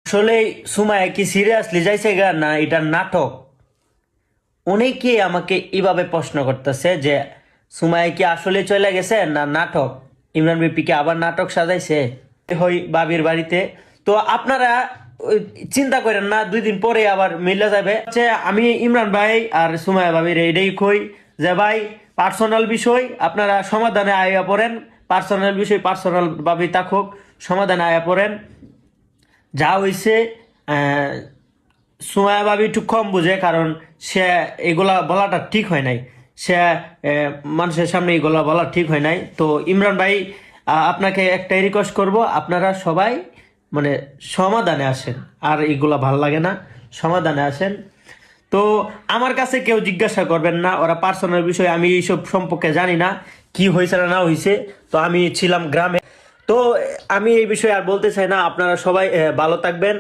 আসলে সুমাইয়া কি সিরিয়াসলি যাইছে গা না এটা নাটক? অনেকে আমাকে এভাবে প্রশ্ন করতেছে যে সুমাইয়া কি আসলে চলে গেছে না নাটক, ইমরান বিপি কি আবার নাটক সাজাইছে হই বাবির বাড়িতে। তো আপনারা ওই, চিন্তা করেন না, 2 দিন পরে আবার মিলে যাবে। আমি ইমরান ভাই আর সুমাইয়া ভাবির এইটাই কই যে ভাই, পার্সোনাল বিষয় আপনারা সমাধানে আয়া পড়েন। পার্সোনাল বিষয় পার্সোনাল ভাবে থাকুক, সমাধানে আয়া পড়েন। যা হইছে সুমাইয়া ভাবি একটু কম বুঝে, কারণ সে এগুলা বলাটা ঠিক হয় নাই। সে মানুষের সামনে এগুলা বলা ঠিক হয় নাই। তো ইমরান ভাই, আপনাকে একটাই রিকোয়েস্ট করব, আপনারা সবাই মানে সমাধানে আসেন। আর এগুলা ভাল লাগে না, সমাধানে আসেন। তো আমার কাছে কেউ জিজ্ঞাসা করবেন না, ওরা পার্সোনাল বিষয়, আমি এইসব সম্পর্কে জানি না কি হয়েছে না না হয়েছে। তো আমি ছিলাম গ্রামে। তো আমি এই বিষয়ে আর বলতে চাই না। আপনারা সবাই ভালো থাকবেন।